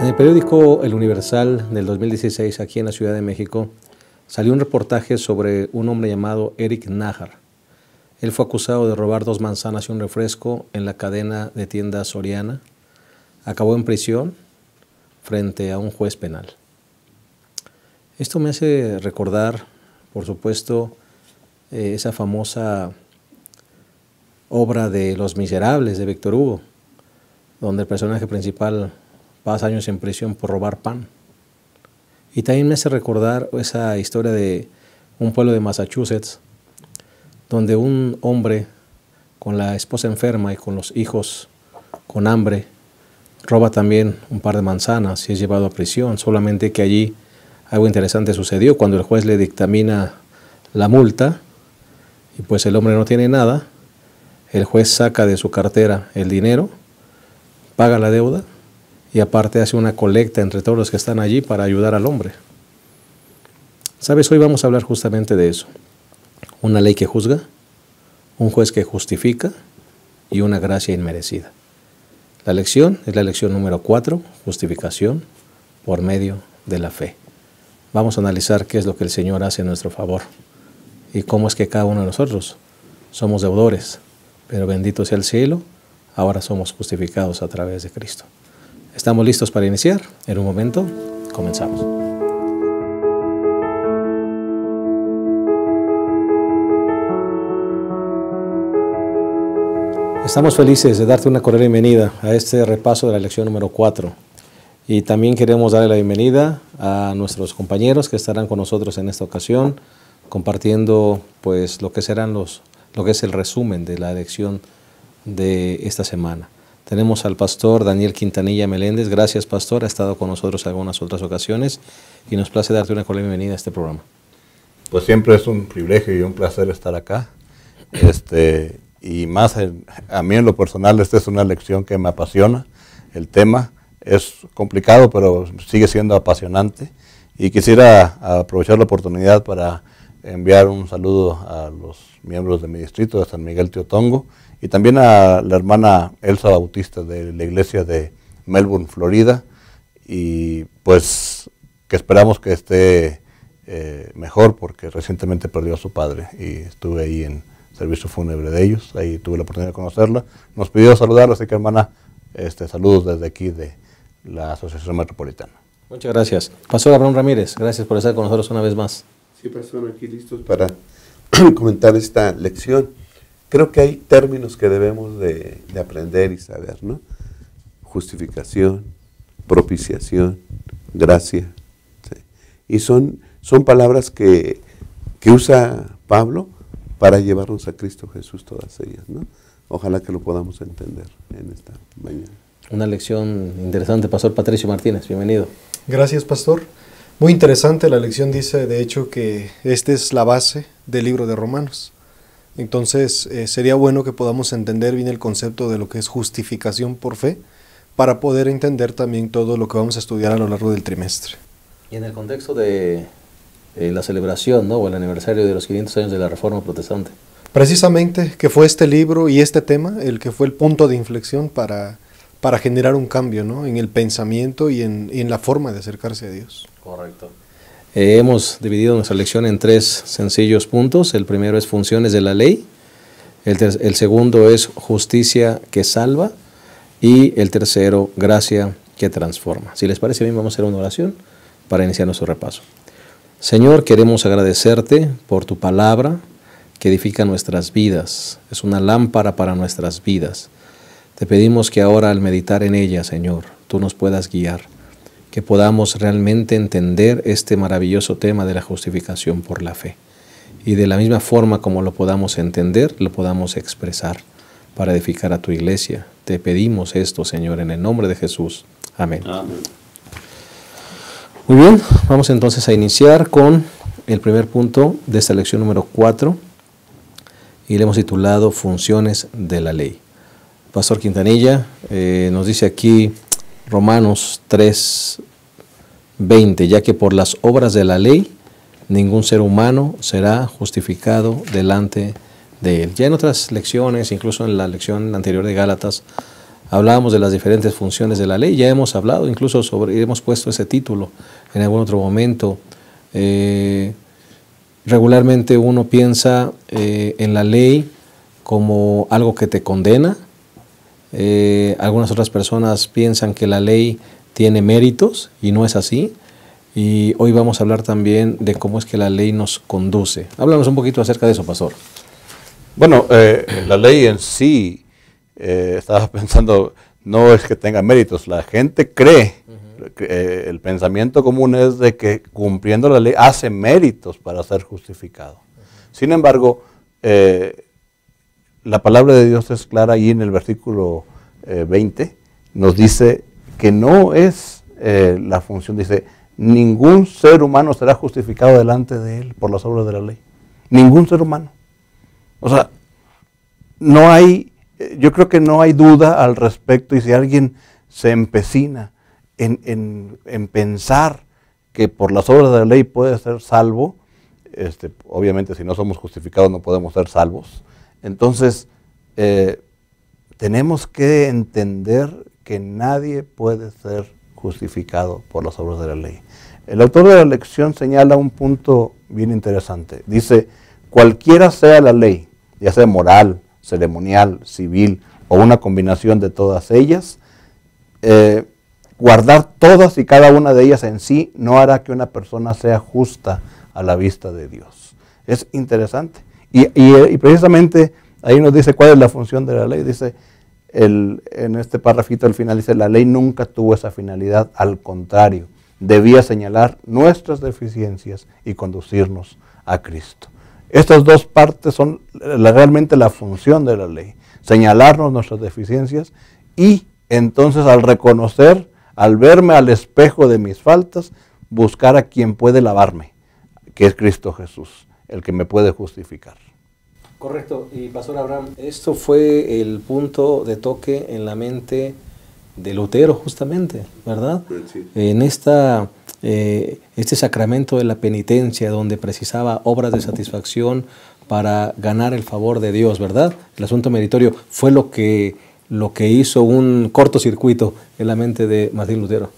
En el periódico El Universal del 2016, aquí en la Ciudad de México, salió un reportaje sobre un hombre llamado Eric Nájar. Él fue acusado de robar 2 manzanas y un refresco en la cadena de tiendas Soriana. Acabó en prisión frente a un juez penal. Esto me hace recordar, por supuesto, esa famosa obra de Los Miserables de Víctor Hugo, donde el personaje principal pasa años en prisión por robar pan. Y también me hace recordar esa historia de un pueblo de Massachusetts, donde un hombre con la esposa enferma y con los hijos con hambre roba también un par de manzanas y es llevado a prisión. Solamente que allí algo interesante sucedió cuando el juez le dictamina la multa y pues el hombre no tiene nada. El juez saca de su cartera el dinero, paga la deuda y aparte hace una colecta entre todos los que están allí para ayudar al hombre. ¿Sabes? Hoy vamos a hablar justamente de eso. Una ley que juzga, un juez que justifica y una gracia inmerecida. La lección es la lección número 4, justificación por medio de la fe. Vamos a analizar qué es lo que el Señor hace en nuestro favor y cómo es que cada uno de nosotros somos deudores, pero bendito sea el cielo, ahora somos justificados a través de Cristo. ¿Estamos listos para iniciar? En un momento, comenzamos. Estamos felices de darte una cordial bienvenida a este repaso de la lección número 4. Y también queremos darle la bienvenida a nuestros compañeros que estarán con nosotros en esta ocasión, compartiendo pues lo que es el resumen de la lección de esta semana. Tenemos al pastor Daniel Quintanilla Meléndez. Gracias, pastor, ha estado con nosotros en algunas otras ocasiones y nos place darte una cordial bienvenida a este programa. Pues siempre es un privilegio y un placer estar acá. Y más a mí en lo personal, esta es una lección que me apasiona. El tema es complicado, pero sigue siendo apasionante. Y quisiera aprovechar la oportunidad para enviar un saludo a los miembros de mi distrito de San Miguel Teotongo y también a la hermana Elsa Bautista de la iglesia de Melbourne, Florida. Y pues que esperamos que esté mejor porque recientemente perdió a su padre y estuve ahí en servicio fúnebre de ellos, ahí tuve la oportunidad de conocerla. Nos pidió saludarla, así que hermana, saludos desde aquí de la Asociación Metropolitana. Muchas gracias. Pastor Abraham Ramírez, gracias por estar con nosotros una vez más. Sí, pastor, aquí listos para comentar esta lección. Creo que hay términos que debemos de aprender y saber, ¿no? Justificación, propiciación, gracia. ¿Sí? Y son palabras que usa Pablo para llevarnos a Cristo Jesús, todas ellas, ¿no? Ojalá que lo podamos entender en esta mañana. Una lección interesante, pastor Patricio Martínez, bienvenido. Gracias, pastor. Muy interesante, la lección dice, de hecho, que esta es la base del libro de Romanos. Entonces, sería bueno que podamos entender bien el concepto de lo que es justificación por fe, para poder entender también todo lo que vamos a estudiar a lo largo del trimestre. Y en el contexto de la celebración, ¿no?, o el aniversario de los 500 años de la Reforma Protestante. Precisamente que fue este libro y este tema el que fue el punto de inflexión para generar un cambio, ¿no?, en el pensamiento y en la forma de acercarse a Dios. Correcto. Hemos dividido nuestra lección en 3 sencillos puntos. El primero es funciones de la ley, el segundo es justicia que salva y el tercero, gracia que transforma. Si les parece bien, vamos a hacer una oración para iniciar nuestro repaso. Señor, queremos agradecerte por tu palabra que edifica nuestras vidas. Es una lámpara para nuestras vidas. Te pedimos que ahora al meditar en ella, Señor, tú nos puedas guiar, que podamos realmente entender este maravilloso tema de la justificación por la fe. Y de la misma forma como lo podamos entender, lo podamos expresar para edificar a tu iglesia. Te pedimos esto, Señor, en el nombre de Jesús. Amén. Amén. Muy bien, vamos entonces a iniciar con el primer punto de esta lección número 4 y le hemos titulado Funciones de la Ley. Pastor Quintanilla nos dice aquí Romanos 3:20, ya que por las obras de la ley ningún ser humano será justificado delante de él. Ya en otras lecciones, incluso en la lección anterior de Gálatas, hablábamos de las diferentes funciones de la ley. Ya hemos hablado incluso hemos puesto ese título en algún otro momento. Regularmente uno piensa en la ley como algo que te condena. Algunas otras personas piensan que la ley tiene méritos y no es así. Y hoy vamos a hablar también de cómo es que la ley nos conduce. Háblanos un poquito acerca de eso, pastor. Bueno, la ley en sí, estaba pensando, no es que tenga méritos. La gente cree, el pensamiento común es de que cumpliendo la ley hace méritos para ser justificado. Sin embargo, la palabra de Dios es clara ahí en el versículo 20, nos dice que no es la función, dice, ningún ser humano será justificado delante de él por las obras de la ley. Ningún ser humano. O sea, no hay, yo creo que no hay duda al respecto, y si alguien se empecina en pensar que por las obras de la ley puede ser salvo, obviamente si no somos justificados no podemos ser salvos. Entonces, tenemos que entender que nadie puede ser justificado por las obras de la ley. El autor de la lección señala un punto bien interesante. Dice, cualquiera sea la ley, ya sea moral, ceremonial, civil o una combinación de todas ellas, guardar todas y cada una de ellas en sí no hará que una persona sea justa a la vista de Dios. Es interesante. Y precisamente ahí nos dice cuál es la función de la ley. Dice, en este párrafito al final dice, la ley nunca tuvo esa finalidad, al contrario, debía señalar nuestras deficiencias y conducirnos a Cristo. Estas dos partes son realmente la función de la ley, señalarnos nuestras deficiencias y entonces al reconocer, al verme al espejo de mis faltas, buscar a quien puede lavarme, que es Cristo Jesús, el que me puede justificar. Correcto. Y Pastor Abraham, esto fue el punto de toque en la mente de Lutero justamente, ¿verdad? Sí. En este sacramento de la penitencia, donde precisaba obras de satisfacción para ganar el favor de Dios, ¿verdad? El asunto meritorio fue lo que hizo un cortocircuito en la mente de Martín Lutero.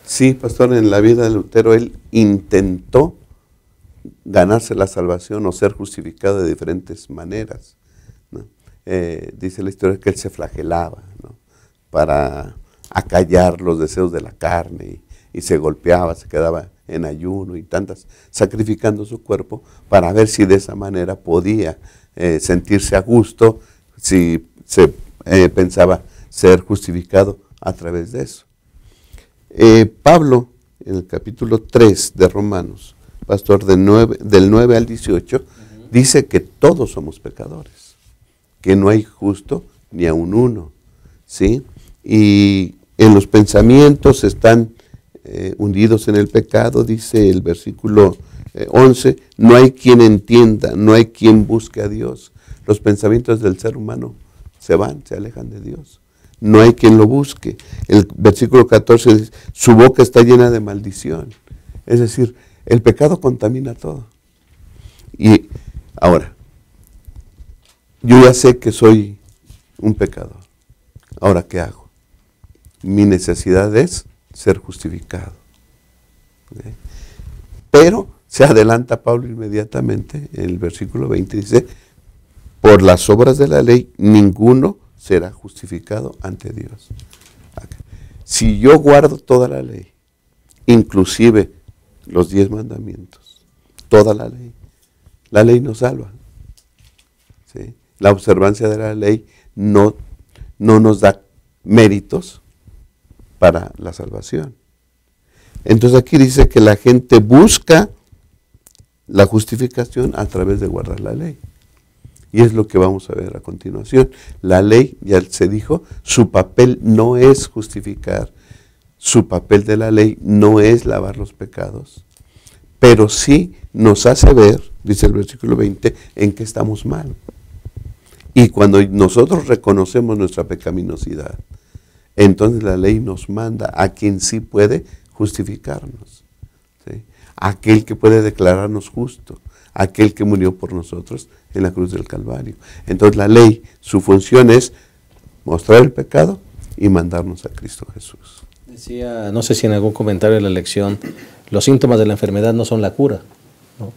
Sí, pastor, en la vida de Lutero él intentó ganarse la salvación o ser justificado de diferentes maneras, ¿no? Dice la historia que él se flagelaba, ¿no?, para acallar los deseos de la carne y se golpeaba, se quedaba en ayuno y tantas, sacrificando su cuerpo para ver si de esa manera podía sentirse a gusto, si se pensaba ser justificado a través de eso. Pablo, en el capítulo 3 de Romanos, pastor, del 9 al 18, dice que todos somos pecadores, que no hay justo ni aun uno, ¿sí? Y en los pensamientos están hundidos en el pecado, dice el versículo 11, no hay quien entienda, no hay quien busque a Dios. Los pensamientos del ser humano se van, se alejan de Dios. No hay quien lo busque. El versículo 14 dice, su boca está llena de maldición. Es decir, el pecado contamina todo. Y ahora, yo ya sé que soy un pecador. Ahora, ¿qué hago? Mi necesidad es ser justificado. Pero se adelanta Pablo inmediatamente en el versículo 20, dice, por las obras de la ley ninguno será justificado ante Dios. Si yo guardo toda la ley, inclusive los 10 mandamientos, toda la ley nos salva, ¿sí? La observancia de la ley no nos da méritos para la salvación. Entonces aquí dice que la gente busca la justificación a través de guardar la ley. Y es lo que vamos a ver a continuación. La ley, ya se dijo, su papel no es justificar, su papel de la ley no es lavar los pecados, pero sí nos hace ver, dice el versículo 20, en que estamos mal. Y cuando nosotros reconocemos nuestra pecaminosidad, entonces la ley nos manda a quien sí puede justificarnos, ¿sí? Aquel que puede declararnos justo, aquel que murió por nosotros en la cruz del Calvario. Entonces la ley, su función es mostrar el pecado y mandarnos a Cristo Jesús. Decía, no sé si en algún comentario de la lección, los síntomas de la enfermedad no son la cura, ¿no?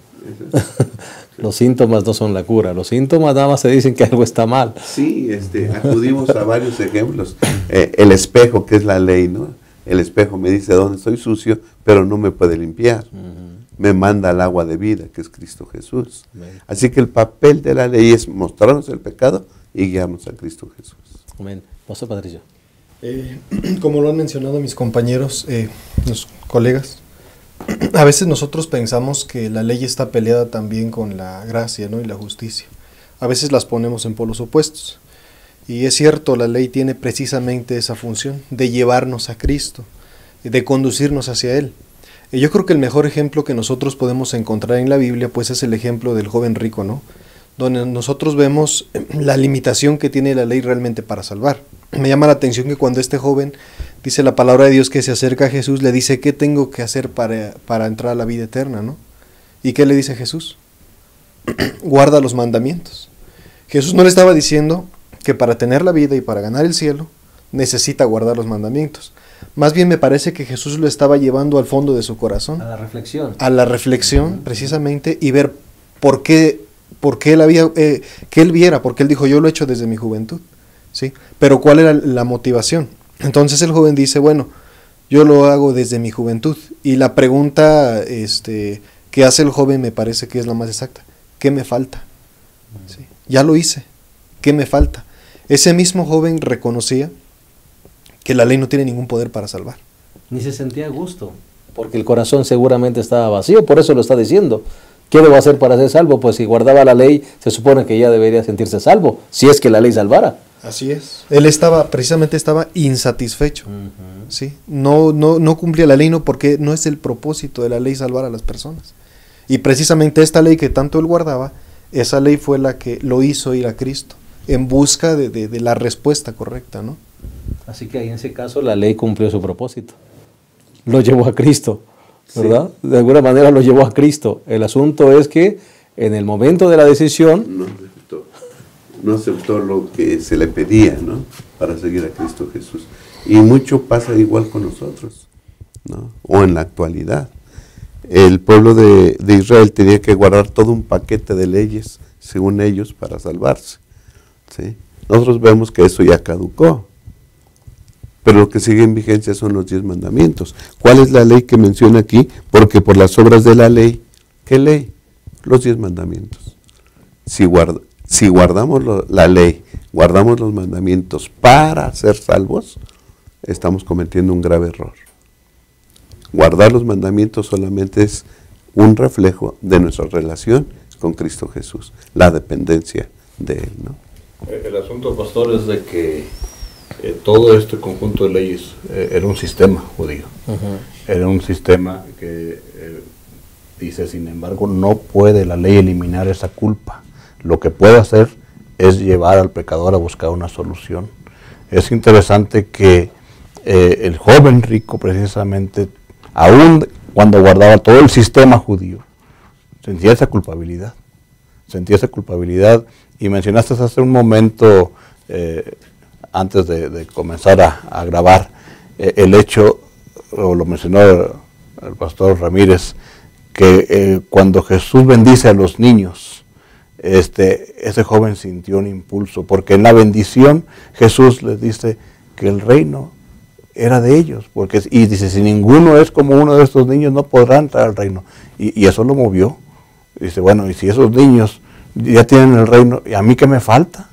Los síntomas no son la cura, los síntomas nada más se dicen que algo está mal. Sí, acudimos a varios ejemplos. El espejo, que es la ley, ¿no? El espejo me dice dónde estoy sucio, pero no me puede limpiar. Me manda al agua de vida, que es Cristo Jesús. Así que el papel de la ley es mostrarnos el pecado y guiarnos a Cristo Jesús. Amén. Pastor Patricio. Como lo han mencionado mis compañeros, los colegas, a veces nosotros pensamos que la ley está peleada también con la gracia, ¿no? Y la justicia. A veces las ponemos en polos opuestos. Y es cierto, la ley tiene precisamente esa función de llevarnos a Cristo, de conducirnos hacia Él. Y yo creo que el mejor ejemplo que nosotros podemos encontrar en la Biblia pues es el ejemplo del joven rico, ¿no? Donde nosotros vemos la limitación que tiene la ley realmente para salvar. Me llama la atención que cuando este joven dice la palabra de Dios que se acerca a Jesús, le dice, ¿qué tengo que hacer para entrar a la vida eterna, ¿no? ¿Y qué le dice Jesús? Guarda los mandamientos. Jesús no le estaba diciendo que para tener la vida y para ganar el cielo necesita guardar los mandamientos. Más bien me parece que Jesús lo estaba llevando al fondo de su corazón. A la reflexión. A la reflexión, precisamente, y ver por qué él había, que él viera, porque él dijo, yo lo he hecho desde mi juventud, ¿sí? Pero ¿cuál era la motivación? Entonces el joven dice, bueno, yo lo hago desde mi juventud. Y la pregunta que hace el joven me parece que es la más exacta. ¿Qué me falta? ¿Sí? Ya lo hice. ¿Qué me falta? Ese mismo joven reconocía que la ley no tiene ningún poder para salvar. Ni se sentía a gusto, porque el corazón seguramente estaba vacío, por eso lo está diciendo. ¿Qué debo hacer para ser salvo? Pues si guardaba la ley, se supone que ya debería sentirse salvo, si es que la ley salvara. Así es. Él precisamente estaba insatisfecho. ¿Sí? No cumplía la ley, no, porque no es el propósito de la ley salvar a las personas. Y precisamente esta ley que tanto él guardaba, esa ley fue la que lo hizo ir a Cristo, en busca de la respuesta correcta, ¿no? Así que ahí en ese caso la ley cumplió su propósito. Lo llevó a Cristo, ¿verdad? Sí. De alguna manera lo llevó a Cristo. El asunto es que en el momento de la decisión no aceptó lo que se le pedía, ¿no? Para seguir a Cristo Jesús. Y mucho pasa igual con nosotros, ¿no? O en la actualidad. El pueblo de Israel tenía que guardar todo un paquete de leyes, según ellos, para salvarse, ¿sí? Nosotros vemos que eso ya caducó. Pero lo que sigue en vigencia son los 10 mandamientos. ¿Cuál es la ley que menciona aquí? Porque por las obras de la ley, ¿qué ley? Los 10 mandamientos. Si guardamos la ley, guardamos los mandamientos para ser salvos, estamos cometiendo un grave error. Guardar los mandamientos solamente es un reflejo de nuestra relación con Cristo Jesús, la dependencia de Él, ¿no? El asunto, pastor, es de que todo este conjunto de leyes era un sistema judío. Era un sistema que dice, sin embargo, no puede la ley eliminar esa culpa. Lo que puede hacer es llevar al pecador a buscar una solución. Es interesante que el joven rico, precisamente, aún cuando guardaba todo el sistema judío, sentía esa culpabilidad. Y mencionaste hace un momento, antes de comenzar a grabar, el hecho, o lo mencionó el pastor Ramírez, que cuando Jesús bendice a los niños, ese joven sintió un impulso, porque en la bendición Jesús les dice que el reino era de ellos, y dice, si ninguno es como uno de estos niños, no podrá entrar al reino, y eso lo movió. Dice, bueno, y si esos niños ya tienen el reino, ¿y a mí qué me falta?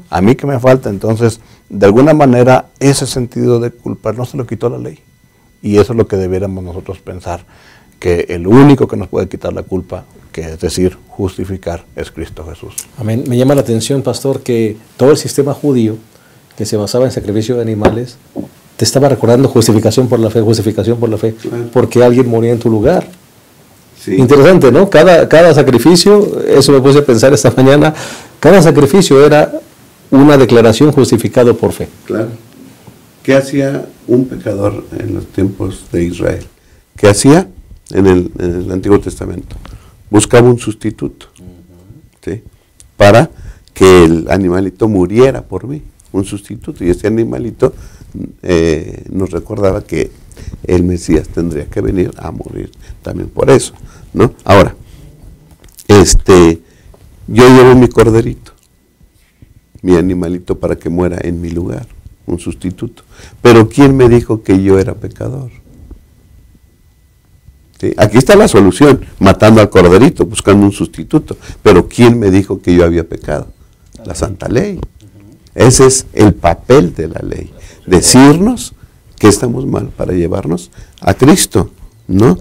A mí qué me falta. Entonces, de alguna manera, ese sentido de culpa no se lo quitó la ley, y eso es lo que debiéramos nosotros pensar, que el único que nos puede quitar la culpa, que es decir, justificar, es Cristo Jesús. Amén. Me llama la atención, pastor, que todo el sistema judío, que se basaba en sacrificio de animales, te estaba recordando justificación por la fe, porque alguien moría en tu lugar. Sí. Interesante, ¿no? Cada sacrificio, eso me puse a pensar esta mañana, cada sacrificio era una declaración justificado por fe. Claro. ¿Qué hacía un pecador en los tiempos de Israel? ¿Qué hacía en el Antiguo Testamento? Buscaba un sustituto, ¿sí? Para que el animalito muriera por mí. un sustituto, y ese animalito nos recordaba que el Mesías tendría que venir a morir también por eso, ¿no? Ahora, yo llevo mi corderito, mi animalito, para que muera en mi lugar, un sustituto. Pero ¿quién me dijo que yo era pecador? ¿Sí? Aquí está la solución, matando al corderito, buscando un sustituto. Pero ¿quién me dijo que yo había pecado? La Santa Ley. Ese es el papel de la ley, decirnos que estamos mal para llevarnos a Cristo, ¿no?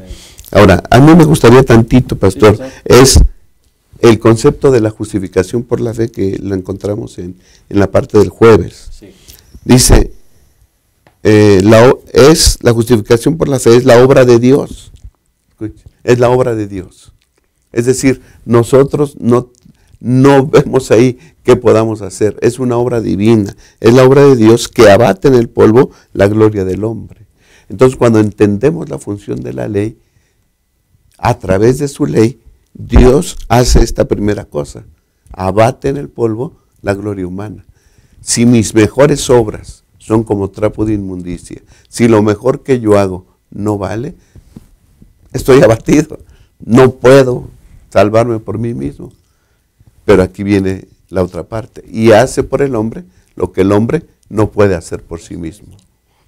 Ahora, a mí me gustaría tantito, pastor, es el concepto de la justificación por la fe, que lo encontramos en la parte del jueves. Dice, la justificación por la fe es la obra de Dios. Es la obra de Dios. Es decir, nosotros no vemos ahí qué podamos hacer. Es una obra divina. Es la obra de Dios que abate en el polvo la gloria del hombre. Entonces, cuando entendemos la función de la ley, a través de su ley, Dios hace esta primera cosa. Abate en el polvo la gloria humana. Si mis mejores obras son como trapo de inmundicia, si lo mejor que yo hago no vale, estoy abatido. No puedo salvarme por mí mismo. Pero aquí viene la otra parte. Y hace por el hombre lo que el hombre no puede hacer por sí mismo.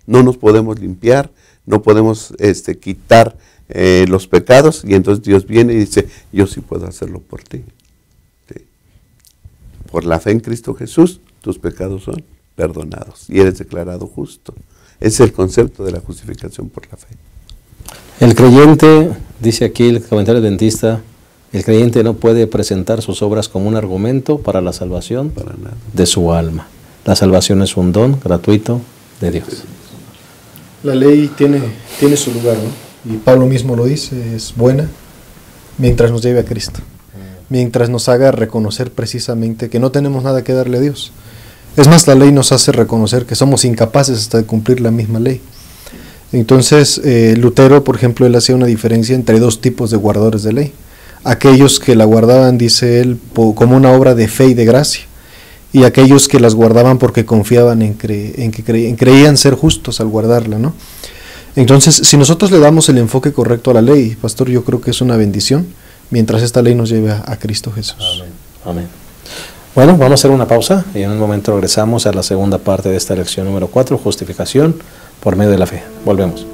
No nos podemos limpiar, no podemos quitar los pecados, y entonces Dios viene y dice, yo sí puedo hacerlo por ti. ¿Sí? Por la fe en Cristo Jesús, tus pecados son perdonados y eres declarado justo. Ese es el concepto de la justificación por la fe. El creyente, dice aquí el comentario dentista, el creyente no puede presentar sus obras como un argumento para la salvación de su alma. La salvación es un don gratuito de Dios. La ley tiene su lugar, ¿no? Y Pablo mismo lo dice, es buena mientras nos lleve a Cristo, mientras nos haga reconocer precisamente que no tenemos nada que darle a Dios. Es más, la ley nos hace reconocer que somos incapaces hasta de cumplir la misma ley. Entonces, Lutero, por ejemplo, él hacía una diferencia entre dos tipos de guardadores de ley. Aquellos que la guardaban, dice él, como una obra de fe y de gracia, y aquellos que las guardaban porque confiaban en que creían ser justos al guardarla, ¿no? Entonces, si nosotros le damos el enfoque correcto a la ley, pastor, yo creo que es una bendición, mientras esta ley nos lleve a Cristo Jesús. Amén. Amén. Bueno, vamos a hacer una pausa y en un momento regresamos a la segunda parte de esta lección número 4, justificación por medio de la fe. Volvemos.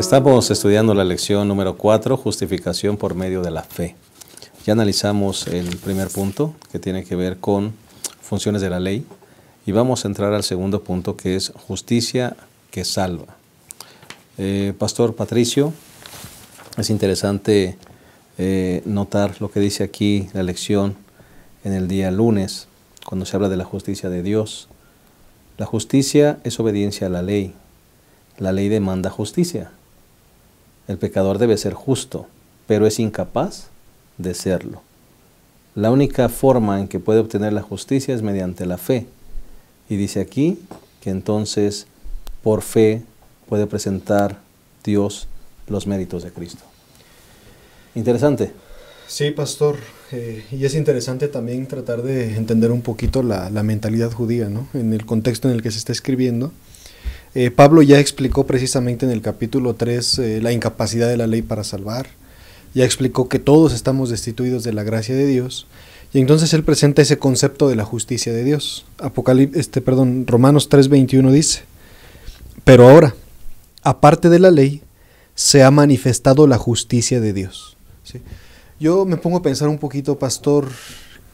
Estamos estudiando la lección número 4, justificación por medio de la fe. Ya analizamos el primer punto, que tiene que ver con funciones de la ley, y vamos a entrar al segundo punto, que es justicia que salva. Pastor Patricio, es interesante notar lo que dice aquí la lección en el día lunes, cuando se habla de la justicia de Dios. La justicia es obediencia a la ley. La ley demanda justicia. El pecador debe ser justo, pero es incapaz de serlo. La única forma en que puede obtener la justicia es mediante la fe. Y dice aquí que entonces por fe puede presentar Dios los méritos de Cristo. Interesante. Sí, pastor. Y es interesante también tratar de entender un poquito la mentalidad judía, ¿no? En el contexto en el que se está escribiendo. Pablo ya explicó precisamente en el capítulo 3 la incapacidad de la ley para salvar. Ya explicó que todos estamos destituidos de la gracia de Dios, y entonces él presenta ese concepto de la justicia de Dios. Romanos 3:21 dice, pero ahora, aparte de la ley, se ha manifestado la justicia de Dios. ¿Sí? Yo me pongo a pensar un poquito, pastor,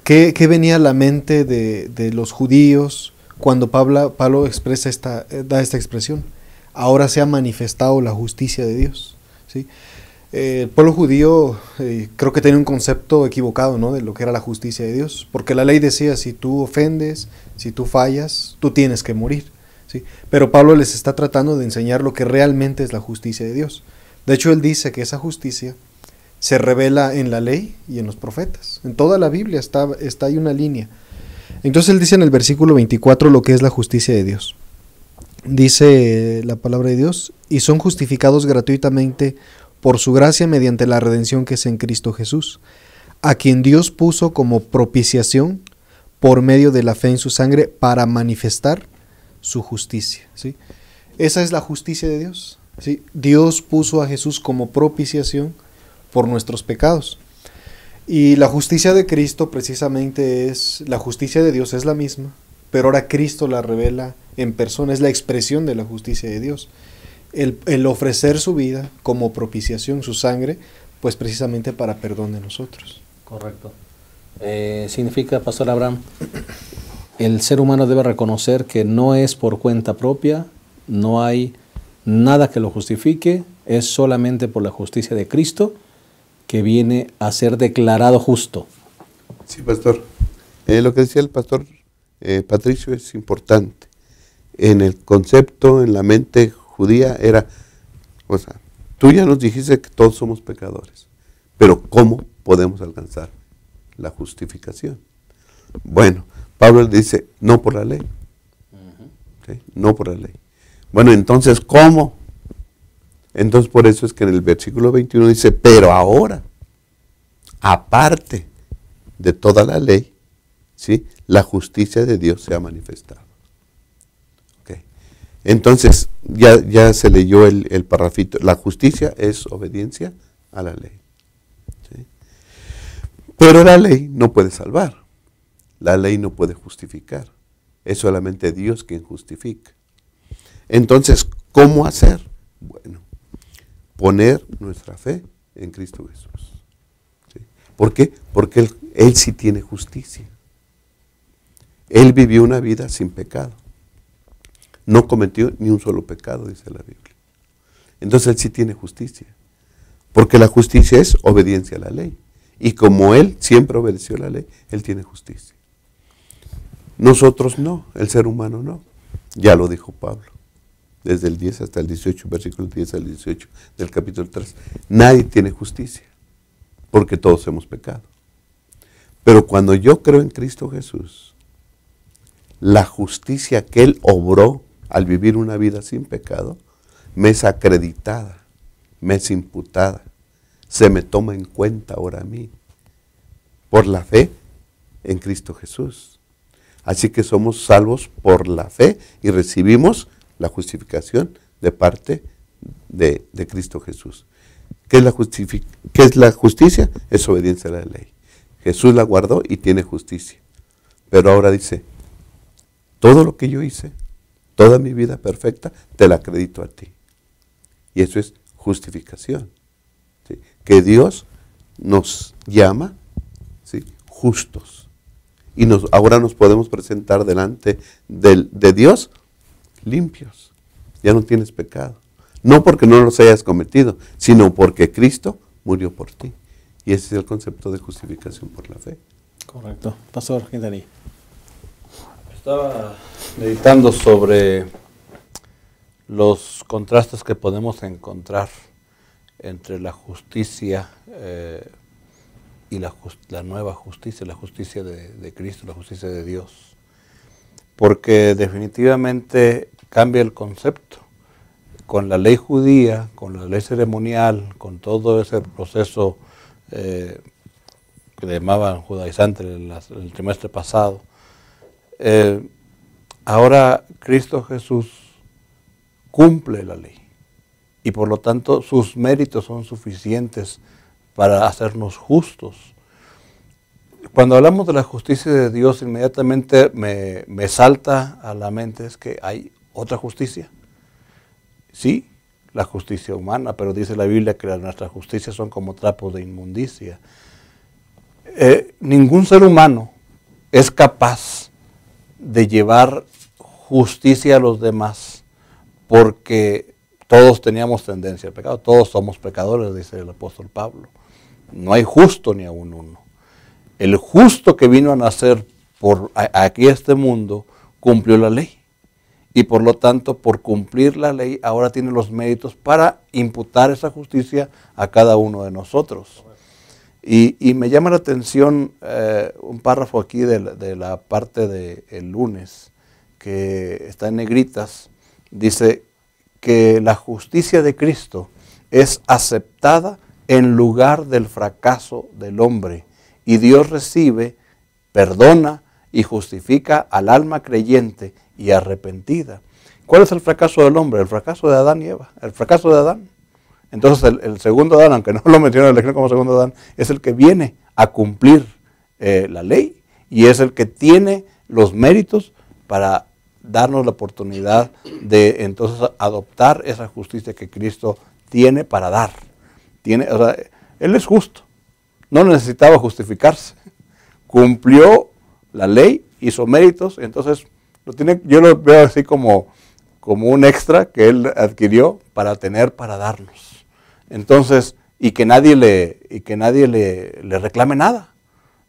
¿qué venía a la mente de los judíos cuando Pablo expresa da esta expresión? Ahora se ha manifestado la justicia de Dios. ¿Sí? El pueblo judío creo que tenía un concepto equivocado, ¿no?, de lo que era la justicia de Dios, porque la ley decía, si tú ofendes, si tú fallas, tú tienes que morir, ¿sí? Pero Pablo les está tratando de enseñar lo que realmente es la justicia de Dios. De hecho, él dice que esa justicia se revela en la ley y en los profetas. En toda la Biblia está ahí una línea. Entonces él dice en el versículo 24 lo que es la justicia de Dios. Dice la palabra de Dios, y son justificados gratuitamente por su gracia mediante la redención que es en Cristo Jesús, a quien Dios puso como propiciación por medio de la fe en su sangre para manifestar su justicia. ¿Sí? Esa es la justicia de Dios. ¿Sí? Dios puso a Jesús como propiciación por nuestros pecados. Y la justicia de Cristo precisamente es, la justicia de Dios es la misma, pero ahora Cristo la revela en persona, es la expresión de la justicia de Dios. El ofrecer su vida como propiciación, su sangre, pues precisamente para perdón de nosotros. Correcto. Significa, Pastor Abraham, el ser humano debe reconocer que no es por cuenta propia, no hay nada que lo justifique, es solamente por la justicia de Cristo que viene a ser declarado justo. Sí, pastor. Lo que decía el pastor Patricio es importante. En el concepto, en la mente judía era, o sea, tú ya nos dijiste que todos somos pecadores, pero ¿cómo podemos alcanzar la justificación? Bueno, Pablo dice, no por la ley. ¿Sí? No por la ley. Bueno, entonces, ¿cómo? Entonces, por eso es que en el versículo 21 dice, pero ahora, aparte de toda la ley, ¿sí?, la justicia de Dios se ha manifestado. Okay. Entonces, ya se leyó el parrafito. La justicia es obediencia a la ley. ¿Sí? Pero la ley no puede salvar. La ley no puede justificar. Es solamente Dios quien justifica. Entonces, ¿cómo hacer? Bueno, poner nuestra fe en Cristo Jesús. ¿Sí? ¿Por qué? Porque Él sí tiene justicia. Él vivió una vida sin pecado. No cometió ni un solo pecado, dice la Biblia. Entonces Él sí tiene justicia. Porque la justicia es obediencia a la ley. Y como Él siempre obedeció la ley, Él tiene justicia. Nosotros no, el ser humano no. Ya lo dijo Pablo. Desde el 10 hasta el 18, versículo 10 al 18 del capítulo 3. Nadie tiene justicia, porque todos hemos pecado. Pero cuando yo creo en Cristo Jesús, la justicia que Él obró al vivir una vida sin pecado, me es acreditada, me es imputada, se me toma en cuenta ahora a mí, por la fe en Cristo Jesús. Así que somos salvos por la fe y recibimos la justificación de parte de Cristo Jesús. ¿Qué es la justicia? Es obediencia a la ley. Jesús la guardó y tiene justicia. Pero ahora dice, todo lo que yo hice, toda mi vida perfecta, te la acredito a ti. Y eso es justificación. ¿Sí? Que Dios nos llama, ¿sí?, justos. Y ahora nos podemos presentar delante de Dios limpios. Ya no tienes pecado. No porque no los hayas cometido, sino porque Cristo murió por ti. Y ese es el concepto de justificación por la fe. Correcto. Pastor Quintanilla. Estaba meditando sobre los contrastes que podemos encontrar entre la justicia y la nueva justicia, la justicia de Cristo, la justicia de Dios. Porque definitivamente cambia el concepto. Con la ley judía, con la ley ceremonial, con todo ese proceso que le llamaban judaizante el trimestre pasado, ahora Cristo Jesús cumple la ley y por lo tanto sus méritos son suficientes para hacernos justos. Cuando hablamos de la justicia de Dios, inmediatamente me salta a la mente es que hay otra justicia. Sí, la justicia humana, pero dice la Biblia que nuestras justicias son como trapos de inmundicia. Ningún ser humano es capaz de llevar justicia a los demás, porque todos teníamos tendencia al pecado, todos somos pecadores, dice el apóstol Pablo. No hay justo ni aun uno. El justo que vino a nacer aquí a este mundo cumplió la ley. Y por lo tanto, por cumplir la ley, ahora tiene los méritos para imputar esa justicia a cada uno de nosotros. Y me llama la atención un párrafo aquí de la parte del lunes, que está en negritas, dice que la justicia de Cristo es aceptada en lugar del fracaso del hombre. Y Dios recibe, perdona y justifica al alma creyente y arrepentida. ¿Cuál es el fracaso del hombre? El fracaso de Adán y Eva, el fracaso de Adán. Entonces el segundo Adán, aunque no lo menciona en la lección como segundo Adán, es el que viene a cumplir la ley y es el que tiene los méritos para darnos la oportunidad de entonces adoptar esa justicia que Cristo tiene para dar. O sea, Él es justo, no necesitaba justificarse, cumplió la ley, hizo méritos, entonces yo lo veo así como un extra que Él adquirió para darnos. Entonces, y que nadie le reclame nada,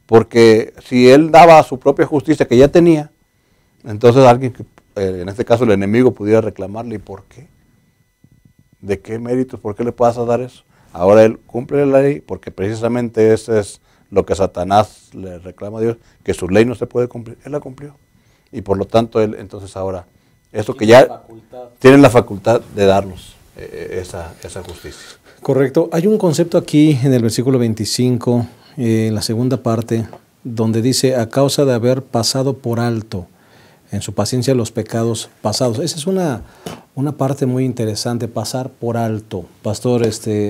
porque si Él daba su propia justicia que ya tenía, entonces alguien, en este caso el enemigo, pudiera reclamarle, ¿y por qué? ¿De qué méritos? ¿Por qué le puedas dar eso? Ahora Él cumple la ley, porque precisamente eso es lo que Satanás le reclama a Dios, que su ley no se puede cumplir. Él la cumplió. Y por lo tanto, Él entonces ahora, eso que ya tiene la facultad de darnos esa justicia. Correcto. Hay un concepto aquí en el versículo 25, en la segunda parte, donde dice, a causa de haber pasado por alto en su paciencia los pecados pasados. Esa es una parte muy interesante, pasar por alto. Pastor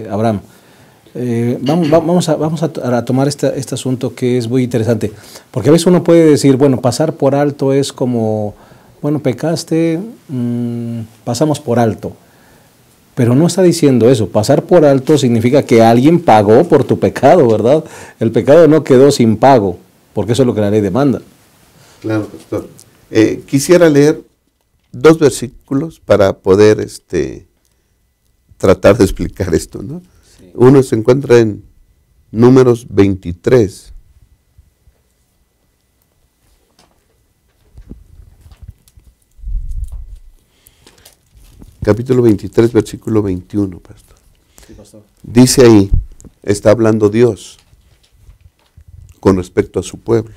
Abraham, vamos a tomar este asunto que es muy interesante, porque a veces uno puede decir, bueno, pasar por alto es como, bueno, pecaste, pasamos por alto. Pero no está diciendo eso. Pasar por alto significa que alguien pagó por tu pecado, ¿verdad? El pecado no quedó sin pago, porque eso es lo que la ley demanda. Claro, pastor. Quisiera leer 2 versículos para poder tratar de explicar esto, ¿no? Sí. Uno se encuentra en Números 23. Capítulo 23, versículo 21, pastor. Sí, pastor. Dice ahí, está hablando Dios con respecto a su pueblo.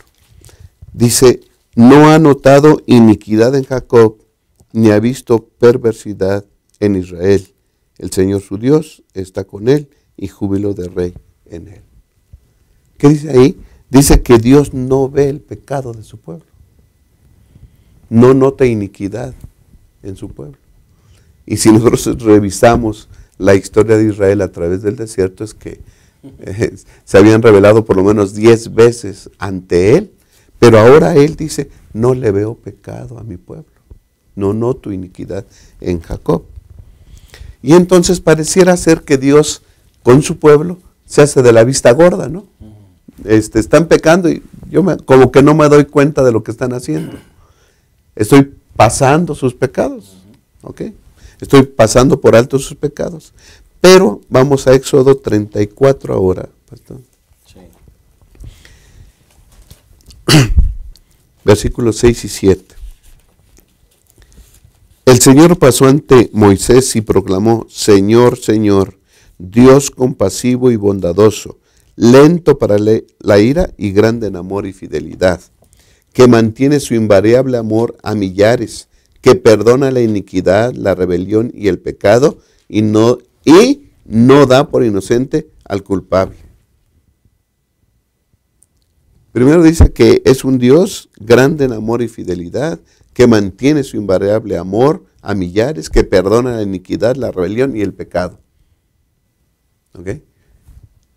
Dice, no ha notado iniquidad en Jacob, ni ha visto perversidad en Israel. El Señor su Dios está con él y júbilo de rey en él. ¿Qué dice ahí? Dice que Dios no ve el pecado de su pueblo. No nota iniquidad en su pueblo. Y si nosotros revisamos la historia de Israel a través del desierto, es que se habían revelado por lo menos 10 veces ante él, pero ahora él dice, no le veo pecado a mi pueblo, no noto iniquidad en Jacob. Y entonces pareciera ser que Dios con su pueblo se hace de la vista gorda, ¿no? Están pecando y yo como que no me doy cuenta de lo que están haciendo. Estoy pasando sus pecados, ¿ok? Estoy pasando por alto sus pecados. Pero vamos a Éxodo 34 ahora, pastor. Sí. Versículos 6 y 7. El Señor pasó ante Moisés y proclamó, Señor, Señor, Dios compasivo y bondadoso, lento para la ira y grande en amor y fidelidad, que mantiene su invariable amor a millares, que perdona la iniquidad, la rebelión y el pecado, y no da por inocente al culpable. Primero dice que es un Dios grande en amor y fidelidad, que mantiene su invariable amor a millares, que perdona la iniquidad, la rebelión y el pecado. ¿Ok?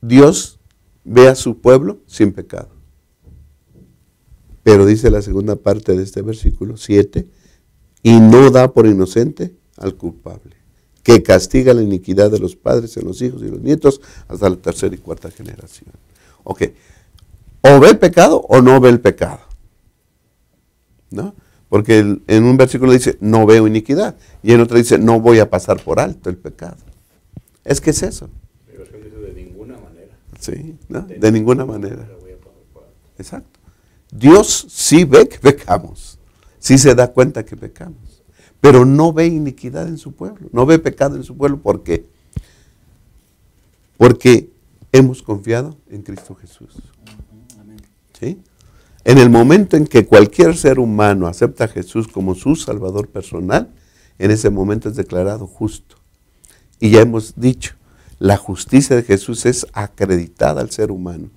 Dios ve a su pueblo sin pecado. Pero dice la segunda parte de este versículo 7, y no da por inocente al culpable, que castiga la iniquidad de los padres en los hijos y los nietos hasta la 3ª y 4ª generación. Ok, o ve el pecado o no ve el pecado, ¿no? Porque en un versículo dice, no veo iniquidad, y en otro dice, no voy a pasar por alto el pecado. Es que es eso. De ninguna manera. Sí, ¿no? De ninguna manera. Exacto. Dios sí ve que pecamos, sí se da cuenta que pecamos, pero no ve iniquidad en su pueblo, no ve pecado en su pueblo. ¿Por qué? Porque hemos confiado en Cristo Jesús. ¿Sí? En el momento en que cualquier ser humano acepta a Jesús como su Salvador personal, en ese momento es declarado justo. Y ya hemos dicho, La justicia de Jesús es acreditada al ser humano.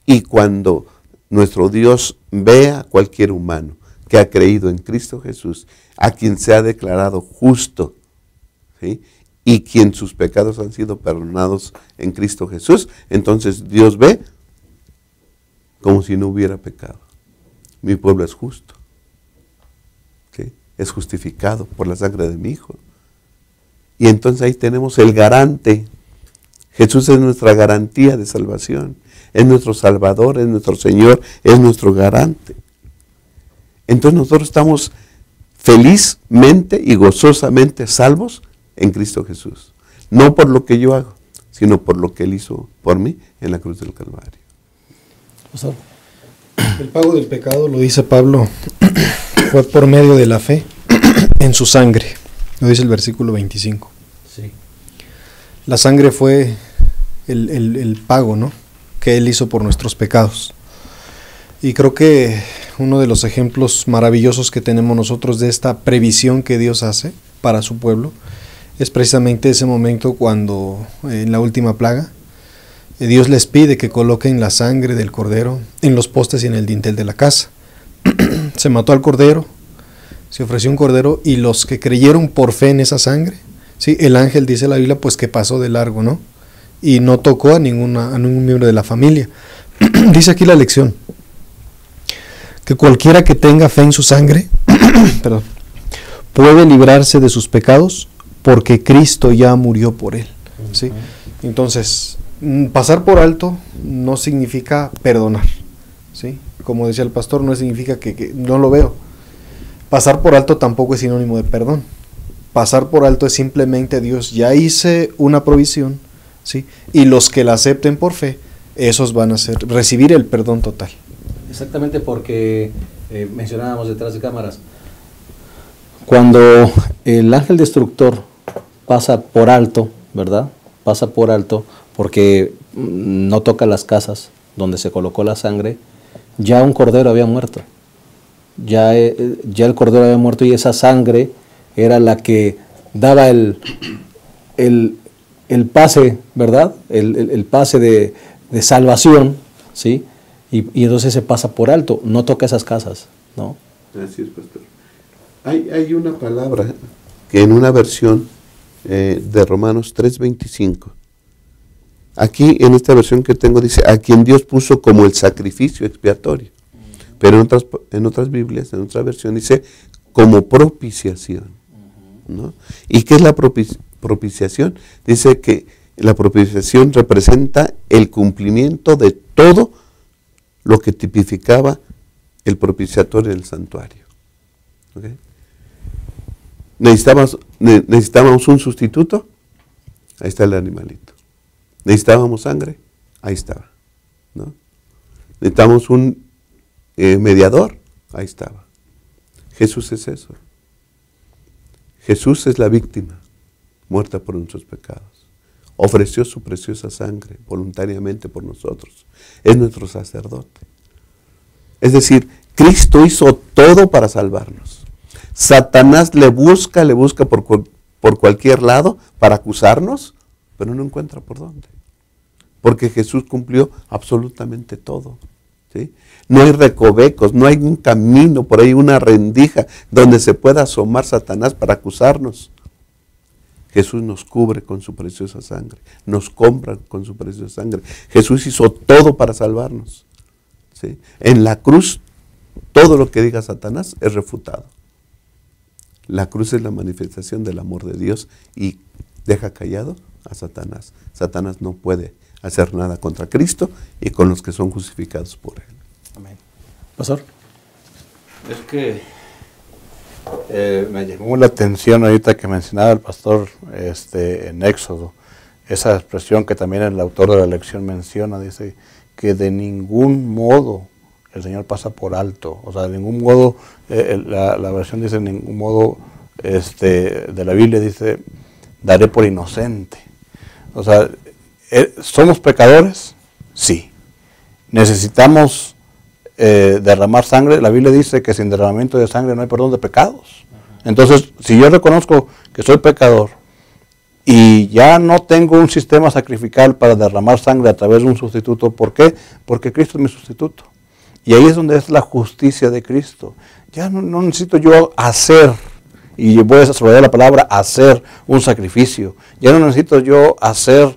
Y cuando nuestro Dios ve a cualquier humano que ha creído en Cristo Jesús, a quien se ha declarado justo, ¿sí?, y quien sus pecados han sido perdonados en Cristo Jesús, entonces Dios ve como si no hubiera pecado. Mi pueblo es justo, ¿sí?, es justificado por la sangre de mi Hijo. Y entonces ahí tenemos el garante. Jesús es nuestra garantía de salvación, es nuestro Salvador, es nuestro Señor, es nuestro garante. Entonces nosotros estamos felizmente y gozosamente salvos en Cristo Jesús. No por lo que yo hago, sino por lo que Él hizo por mí en la cruz del Calvario. El pago del pecado, lo dice Pablo, fue por medio de la fe en su sangre. Lo dice el versículo 25. Sí. La sangre fue el pago, ¿no?, que Él hizo por nuestros pecados. Y creo que uno de los ejemplos maravillosos que tenemos nosotros de esta previsión que Dios hace para su pueblo es precisamente ese momento cuando en la última plaga Dios les pide que coloquen la sangre del cordero en los postes y en el dintel de la casa. Se mató al cordero, se ofreció un cordero, y los que creyeron por fe en esa sangre, ¿sí?, el ángel, dice la Biblia, pues que pasó de largo, ¿no?, y no tocó a ningún miembro de la familia. Dice aquí la lección, que cualquiera que tenga fe en su sangre perdón, puede librarse de sus pecados porque Cristo ya murió por él, ¿sí? Entonces, pasar por alto no significa perdonar, ¿sí? Como decía el pastor, no significa que no lo veo. Pasar por alto tampoco es sinónimo de perdón. Pasar por alto es simplemente Dios ya hice una provisión, ¿sí?, y los que la acepten por fe, esos van a recibir el perdón total. Exactamente, porque mencionábamos detrás de cámaras, cuando el ángel destructor pasa por alto, ¿verdad?, pasa por alto porque no toca las casas donde se colocó la sangre, ya un cordero había muerto. Ya el cordero había muerto, y esa sangre era la que daba el pase, ¿verdad?, el pase de salvación, ¿sí?, y entonces se pasa por alto, no toca esas casas, ¿no? Así es, pastor. Hay una palabra que en una versión de Romanos 3:25, aquí en esta versión que tengo dice, a quien Dios puso como el sacrificio expiatorio, pero en otras Biblias, en otra versión dice como propiciación, ¿no? ¿Y qué es la propiciación? Dice que la propiciación representa el cumplimiento de todo lo que tipificaba el propiciatorio del santuario. ¿Okay? Necesitábamos un sustituto, ahí está el animalito. Necesitábamos sangre, ahí estaba, ¿no? Necesitábamos un mediador, ahí estaba. Jesús es eso. Jesús es la víctima, muerta por nuestros pecados. Ofreció su preciosa sangre voluntariamente por nosotros. Es nuestro sacerdote. Es decir, Cristo hizo todo para salvarnos. Satanás le busca por cualquier lado para acusarnos, pero no encuentra por dónde. Porque Jesús cumplió absolutamente todo, ¿sí? No hay recovecos, no hay un camino por ahí, una rendija donde se pueda asomar Satanás para acusarnos. Jesús nos cubre con su preciosa sangre, nos compra con su preciosa sangre. Jesús hizo todo para salvarnos, ¿sí? En la cruz, todo lo que diga Satanás es refutado. La cruz es la manifestación del amor de Dios y deja callado a Satanás. Satanás no puede hacer nada contra Cristo y con los que son justificados por Él. Amén. Pastor. Es que me llamó la atención ahorita que mencionaba el pastor en Éxodo, esa expresión que también el autor de la lección menciona, dice que de ningún modo el Señor pasa por alto, o sea, de ningún modo, la versión dice, de ningún modo de la Biblia dice, daré por inocente. O sea, ¿somos pecadores? Sí. ¿Necesitamos derramar sangre? La Biblia dice que sin derramamiento de sangre no hay perdón de pecados. Entonces, si yo reconozco que soy pecador y ya no tengo un sistema sacrificial para derramar sangre a través de un sustituto. ¿Por qué? Porque Cristo es mi sustituto. Y ahí es donde es la justicia de Cristo. Ya no necesito yo hacer, y voy a desarrollar la palabra hacer un sacrificio. Ya no necesito yo hacer,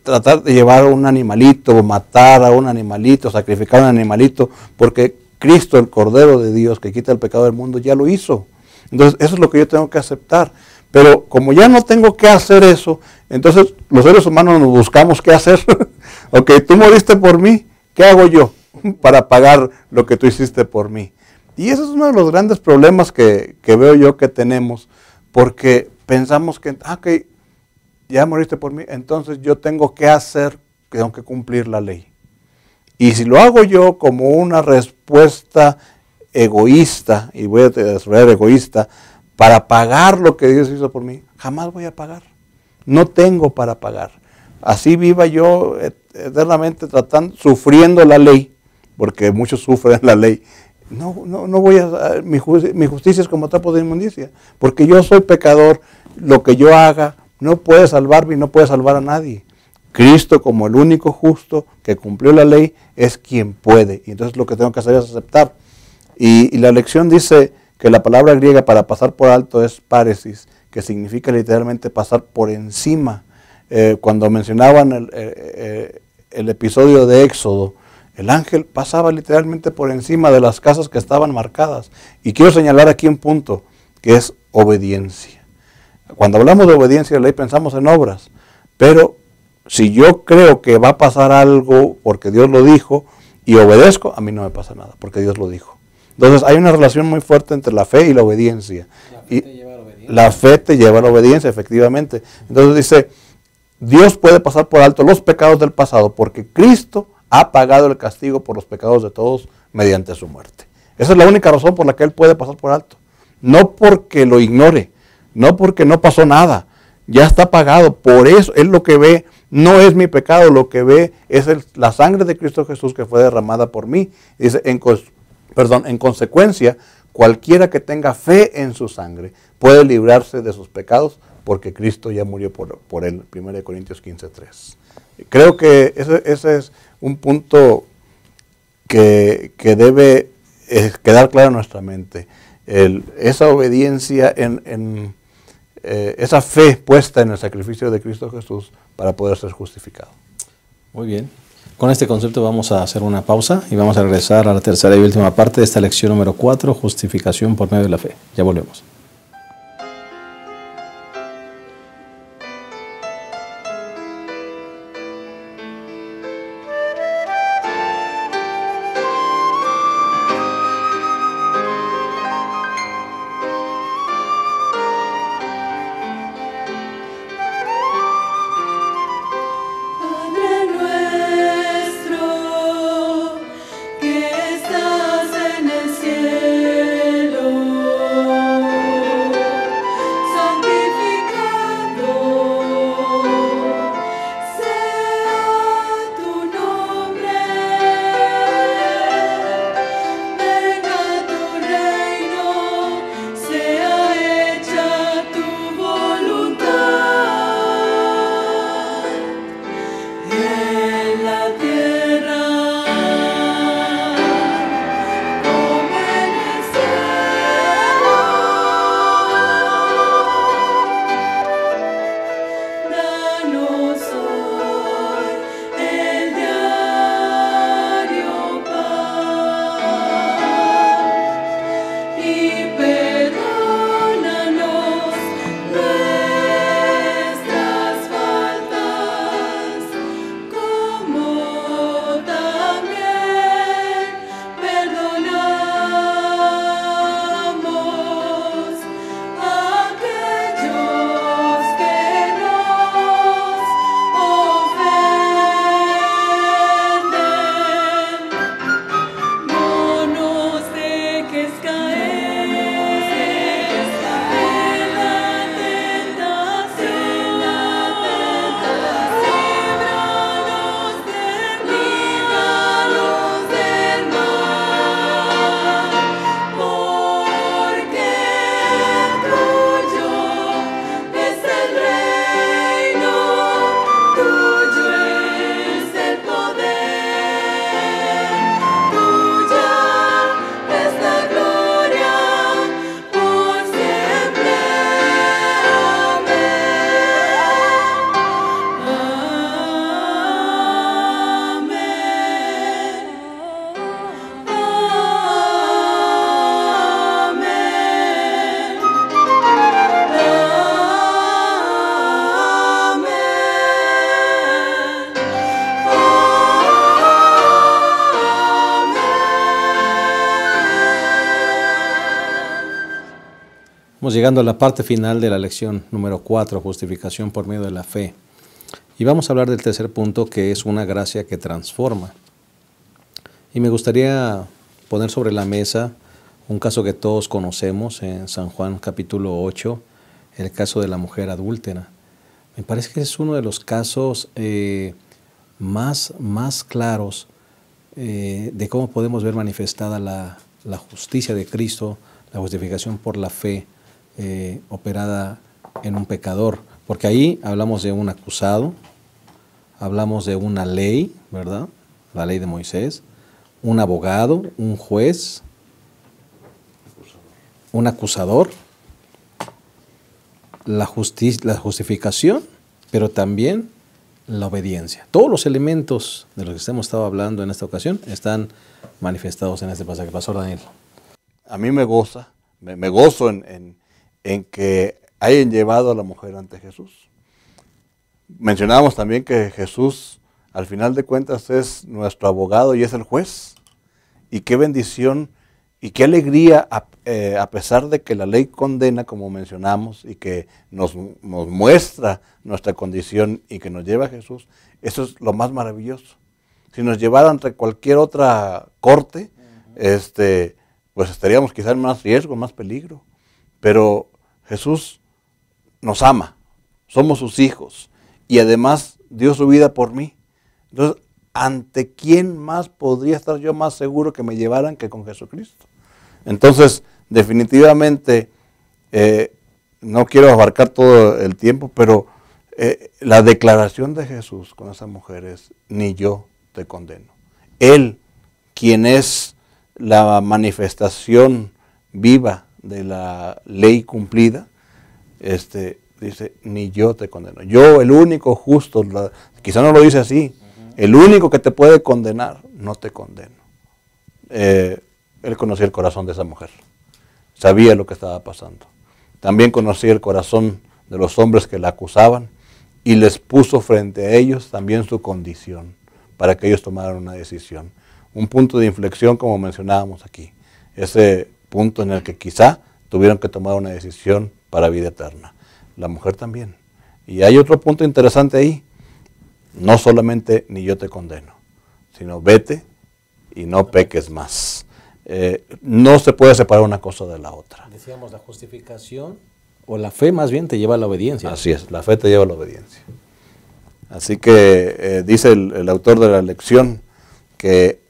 tratar de llevar un animalito, matar a un animalito, sacrificar a un animalito, porque Cristo, el Cordero de Dios que quita el pecado del mundo, ya lo hizo. Entonces eso es lo que yo tengo que aceptar. Pero como ya no tengo que hacer eso, entonces los seres humanos nos buscamos qué hacer. Ok, tú moriste por mí, ¿qué hago yo para pagar lo que tú hiciste por mí? Y ese es uno de los grandes problemas que veo yo que tenemos, porque pensamos que, ok, ya moriste por mí, entonces yo tengo que hacer, tengo que cumplir la ley. Y si lo hago yo como una respuesta egoísta, y voy a desarrollar egoísta, para pagar lo que Dios hizo por mí, jamás voy a pagar. No tengo para pagar. Así viva yo eternamente sufriendo la ley, porque muchos sufren la ley. No voy a, mi justicia es como trapo de inmundicia, porque yo soy pecador, lo que yo haga no puede salvarme y no puede salvar a nadie. Cristo, como el único justo que cumplió la ley, es quien puede. Y entonces lo que tengo que hacer es aceptar. Y la lección dice que la palabra griega para pasar por alto es paresis, que significa literalmente pasar por encima. Cuando mencionaban el episodio de Éxodo, el ángel pasaba literalmente por encima de las casas que estaban marcadas. Y quiero señalar aquí un punto, que es obediencia. Cuando hablamos de obediencia de la ley pensamos en obras, pero si yo creo que va a pasar algo porque Dios lo dijo y obedezco, a mí no me pasa nada, porque Dios lo dijo. Entonces hay una relación muy fuerte entre la fe y la obediencia. La fe te lleva a la obediencia, efectivamente. Entonces dice, Dios puede pasar por alto los pecados del pasado porque Cristo ha pagado el castigo por los pecados de todos mediante su muerte. Esa es la única razón por la que Él puede pasar por alto. No porque lo ignore, no porque no pasó nada, ya está pagado. Por eso Él lo que ve no es mi pecado, lo que ve es la sangre de Cristo Jesús que fue derramada por mí. Dice, en consecuencia, cualquiera que tenga fe en su sangre puede librarse de sus pecados porque Cristo ya murió por él. 1 Corintios 15:3. Creo que ese es un punto que debe quedar claro en nuestra mente. Esa obediencia, esa fe puesta en el sacrificio de Cristo Jesús para poder ser justificado. Muy bien. Con este concepto vamos a hacer una pausa y vamos a regresar a la tercera y última parte de esta lección número 4, justificación por medio de la fe. Ya volvemos. Que estás en el cielo. Estamos llegando a la parte final de la lección número 4, justificación por medio de la fe. Y vamos a hablar del tercer punto, que es una gracia que transforma. Y me gustaría poner sobre la mesa un caso que todos conocemos en San Juan capítulo 8, el caso de la mujer adúltera. Me parece que es uno de los casos más claros de cómo podemos ver manifestada la justicia de Cristo, la justificación por la fe operada en un pecador. Porque ahí hablamos de un acusado, hablamos de una ley, ¿verdad? La ley de Moisés, un abogado, un juez, un acusador, la justificación, pero también la obediencia. Todos los elementos de los que hemos estado hablando en esta ocasión están manifestados en este pasaje. Pastor Daniel. A mí me gozo en que hayan llevado a la mujer ante Jesús. Mencionábamos también que Jesús, al final de cuentas, es nuestro abogado y es el juez. Y qué bendición y qué alegría, a pesar de que la ley condena, como mencionamos, y que nos muestra nuestra condición y que nos lleva a Jesús. Eso es lo más maravilloso. Si nos llevara ante cualquier otra corte, pues estaríamos quizás en más riesgo, más peligro. Pero Jesús nos ama, somos sus hijos, y además dio su vida por mí. Entonces, ¿ante quién más podría estar yo más seguro que me llevaran que con Jesucristo? Entonces, definitivamente, no quiero abarcar todo el tiempo, pero la declaración de Jesús con esa mujer es: ni yo te condeno. Él, quien es la manifestación viva de la ley cumplida, dice: ni yo te condeno. Yo, el único justo, quizá no lo dice así, el único que te puede condenar, no te condeno. Él conocía el corazón de esa mujer, sabía lo que estaba pasando. También conocía el corazón de los hombres que la acusaban y les puso frente a ellos también su condición para que ellos tomaran una decisión. Un punto de inflexión, como mencionábamos aquí, ese punto en el que quizá tuvieron que tomar una decisión para vida eterna. La mujer también. Y hay otro punto interesante ahí: no solamente ni yo te condeno, sino vete y no peques más. No se puede separar una cosa de la otra. Decíamos, la justificación, o la fe más bien, te lleva a la obediencia. Así es, la fe te lleva a la obediencia. Así que dice el autor de la lección que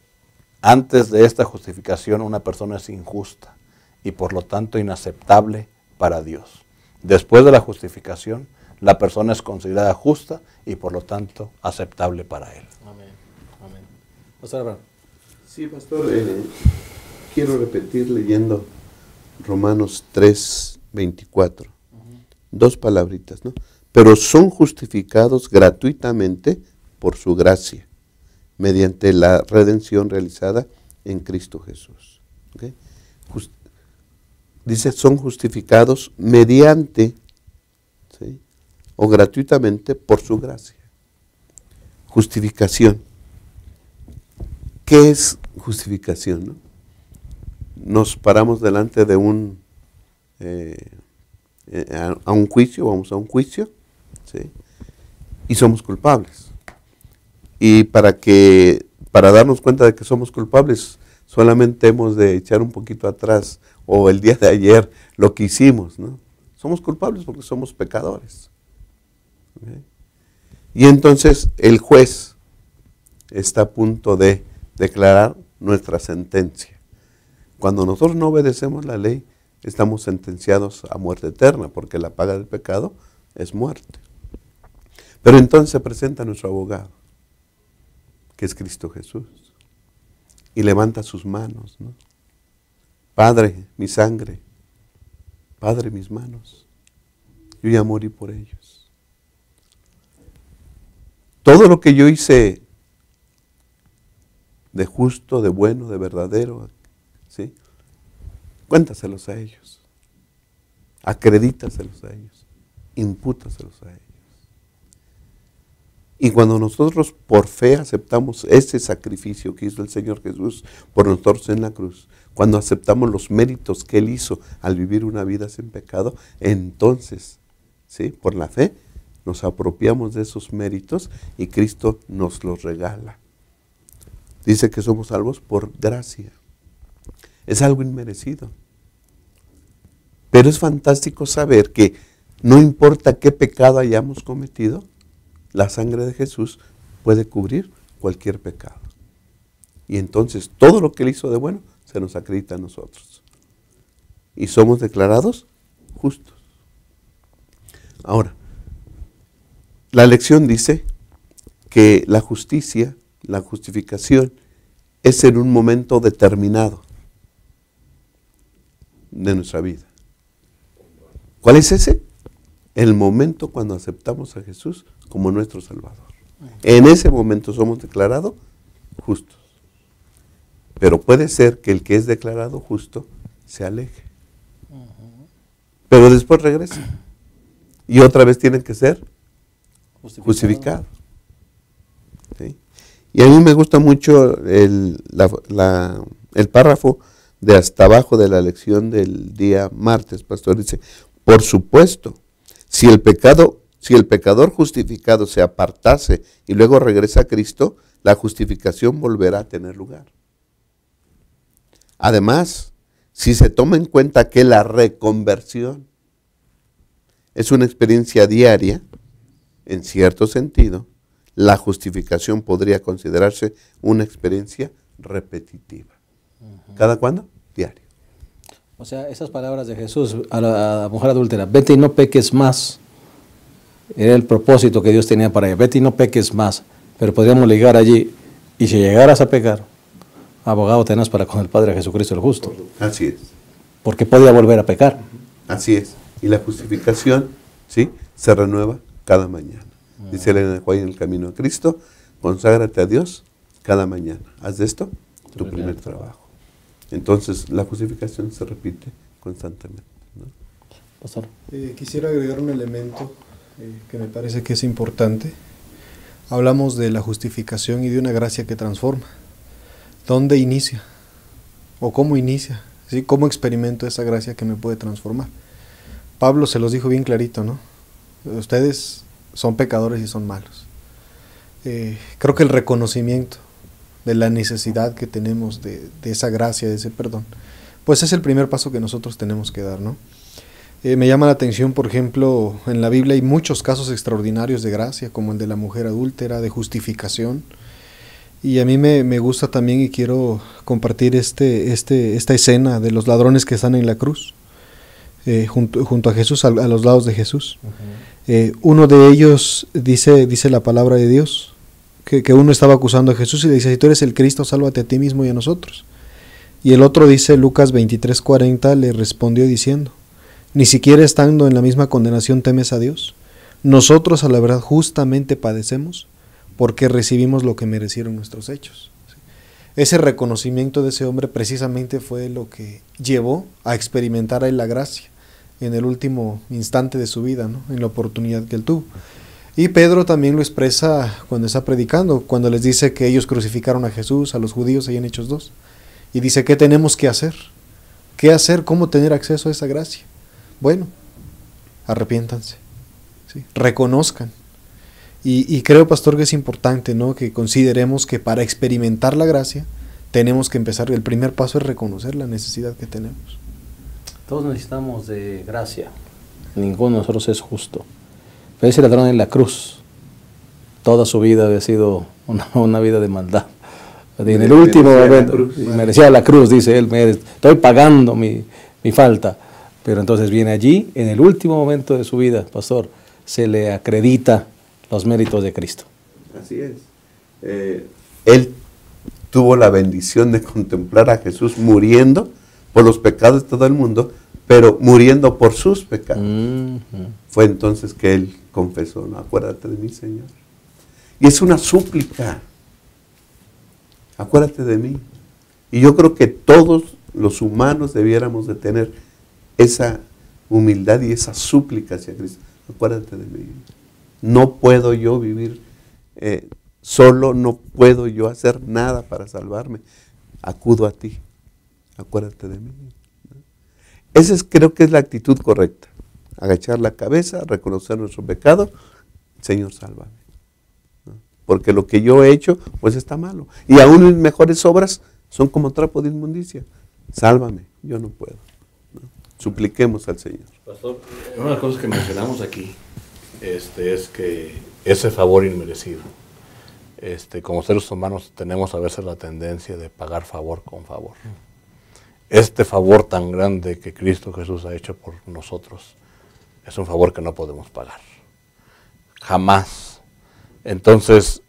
antes de esta justificación una persona es injusta y por lo tanto inaceptable para Dios. Después de la justificación, la persona es considerada justa y por lo tanto aceptable para Él. Amén. Amén. Pastor Abraham. Sí, pastor, quiero repetir leyendo Romanos 3:24. Dos palabritas, ¿no? Pero son justificados gratuitamente por su gracia, mediante la redención realizada en Cristo Jesús. ¿Okay? Dice, son justificados mediante, ¿sí?, o gratuitamente por su gracia. Justificación. ¿Qué es justificación, no? Nos paramos delante de a un juicio, vamos a un juicio, ¿sí?, y somos culpables. Y para darnos cuenta de que somos culpables, solamente hemos de echar un poquito atrás, o el día de ayer, lo que hicimos, ¿no? Somos culpables porque somos pecadores. ¿Okay? Y entonces el juez está a punto de declarar nuestra sentencia. Cuando nosotros no obedecemos la ley, estamos sentenciados a muerte eterna, porque la paga del pecado es muerte. Pero entonces se presenta nuestro abogado, que es Cristo Jesús, y levanta sus manos, ¿no? Padre, mi sangre, Padre, mis manos, yo ya morí por ellos. Todo lo que yo hice de justo, de bueno, de verdadero, ¿sí?, cuéntaselos a ellos, acredítaselos a ellos, impútaselos a ellos. Y cuando nosotros por fe aceptamos ese sacrificio que hizo el Señor Jesús por nosotros en la cruz, cuando aceptamos los méritos que Él hizo al vivir una vida sin pecado, entonces, ¿sí?, por la fe, nos apropiamos de esos méritos y Cristo nos los regala. Dice que somos salvos por gracia. Es algo inmerecido. Pero es fantástico saber que no importa qué pecado hayamos cometido, la sangre de Jesús puede cubrir cualquier pecado. Y entonces todo lo que Él hizo de bueno se nos acredita a nosotros. Y somos declarados justos. Ahora, la lección dice que la justicia, la justificación, es en un momento determinado de nuestra vida. ¿Cuál es ese? El momento cuando aceptamos a Jesús como nuestro Salvador. En ese momento somos declarados justos. Pero puede ser que el que es declarado justo se aleje. Pero después regresa. Y otra vez tienen que ser justificados. ¿Sí? Y a mí me gusta mucho el párrafo de hasta abajo de la lección del día martes, pastor. Dice, por supuesto, si el pecador justificado se apartase y luego regresa a Cristo, la justificación volverá a tener lugar. Además, si se toma en cuenta que la reconversión es una experiencia diaria, en cierto sentido, la justificación podría considerarse una experiencia repetitiva. ¿Cada cuándo? Diario. O sea, esas palabras de Jesús a la mujer adúltera, vete y no peques más, era el propósito que Dios tenía para ella, vete y no peques más, pero podríamos llegar allí, y si llegaras a pecar, abogado tenés para con el Padre Jesucristo el justo. Así es. Porque podía volver a pecar. Así es. Y la justificación, ¿sí?, se renueva cada mañana. Dice Elena de White en el Camino a Cristo, conságrate a Dios cada mañana. Haz de esto tu primer trabajo. Entonces, la justificación se repite constantemente, ¿no? Pastor. Quisiera agregar un elemento que me parece que es importante. Hablamos de la justificación y de una gracia que transforma. ¿Dónde inicia? ¿O cómo inicia? ¿Sí? ¿Cómo experimento esa gracia que me puede transformar? Pablo se los dijo bien clarito, ¿no? Ustedes son pecadores y son malos. Creo que el reconocimiento de la necesidad que tenemos de esa gracia, de ese perdón, pues es el primer paso que nosotros tenemos que dar, ¿no? Me llama la atención, por ejemplo, en la Biblia hay muchos casos extraordinarios de gracia, como el de la mujer adúltera, de justificación, y a mí me gusta también y quiero compartir esta escena de los ladrones que están en la cruz, junto a Jesús, a los lados de Jesús. Uno de ellos dice la palabra de Dios, que uno estaba acusando a Jesús y le dice, si tú eres el Cristo, sálvate a ti mismo y a nosotros. Y el otro dice, Lucas 23:40, le respondió diciendo, ni siquiera estando en la misma condenación temes a Dios. Nosotros a la verdad justamente padecemos porque recibimos lo que merecieron nuestros hechos. Ese reconocimiento de ese hombre precisamente fue lo que llevó a experimentar a él la gracia en el último instante de su vida, ¿no?, en la oportunidad que él tuvo. Y Pedro también lo expresa cuando está predicando, cuando les dice que ellos crucificaron a Jesús, a los judíos, ahí en Hechos 2. Y dice, ¿qué tenemos que hacer? ¿Qué hacer? ¿Cómo tener acceso a esa gracia? Bueno, arrepiéntanse, ¿sí?, reconozcan. Y creo, pastor, que es importante, ¿no?, que consideremos que para experimentar la gracia tenemos que empezar, el primer paso es reconocer la necesidad que tenemos. Todos necesitamos de gracia, ninguno de nosotros es justo. Pero ese ladrón en la cruz, toda su vida había sido una vida de maldad. En el último momento, merecía la cruz, dice él, estoy pagando mi falta. Pero entonces viene allí, en el último momento de su vida, pastor, se le acredita los méritos de Cristo. Así es. Él tuvo la bendición de contemplar a Jesús muriendo por los pecados de todo el mundo, pero muriendo por sus pecados. Fue entonces que él confesó, no, acuérdate de mí, Señor. Y es una súplica. Acuérdate de mí. Y yo creo que todos los humanos debiéramos de tener esa humildad y esa súplica hacia Cristo. Acuérdate de mí. No puedo yo vivir solo no puedo yo hacer nada para salvarme, acudo a ti, acuérdate de mí. Esa creo que es la actitud correcta, agachar la cabeza, reconocer nuestro pecado, Señor, sálvame. Porque lo que yo he hecho, pues está malo. Y aún mis mejores obras son como trapo de inmundicia. Sálvame, yo no puedo. Supliquemos al Señor. Pastor, una de las cosas que mencionamos aquí es que ese favor inmerecido, como seres humanos tenemos a veces la tendencia de pagar favor con favor. Este favor tan grande que Cristo Jesús ha hecho por nosotros es un favor que no podemos pagar. Jamás. Entonces,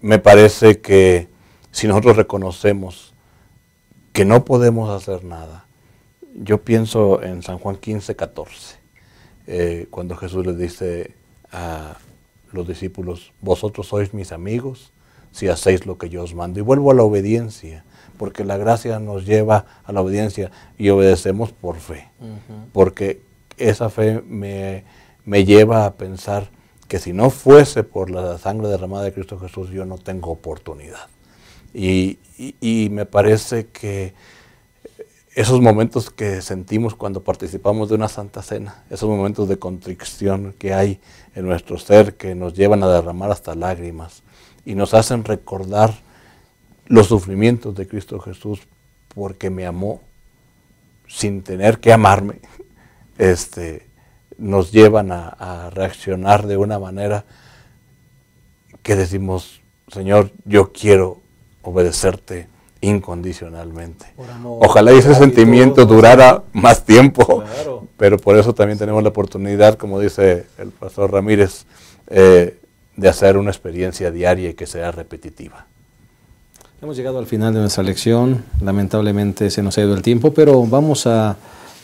me parece que si nosotros reconocemos que no podemos hacer nada, yo pienso en San Juan 15:14, cuando Jesús les dice a los discípulos, vosotros sois mis amigos si hacéis lo que yo os mando. Y vuelvo a la obediencia, porque la gracia nos lleva a la obediencia y obedecemos por fe, porque esa fe me lleva a pensar que si no fuese por la sangre derramada de Cristo Jesús, yo no tengo oportunidad. Y me parece que esos momentos que sentimos cuando participamos de una Santa Cena, esos momentos de contrición que hay en nuestro ser, que nos llevan a derramar hasta lágrimas y nos hacen recordar los sufrimientos de Cristo Jesús porque me amó sin tener que amarme, nos llevan a reaccionar de una manera que decimos, Señor, yo quiero obedecerte incondicionalmente. Ojalá ese sentimiento durara más tiempo, claro. Pero por eso también tenemos la oportunidad, como dice el pastor Ramírez, de hacer una experiencia diaria y que sea repetitiva. Hemos llegado al final de nuestra lección, lamentablemente se nos ha ido el tiempo, pero vamos a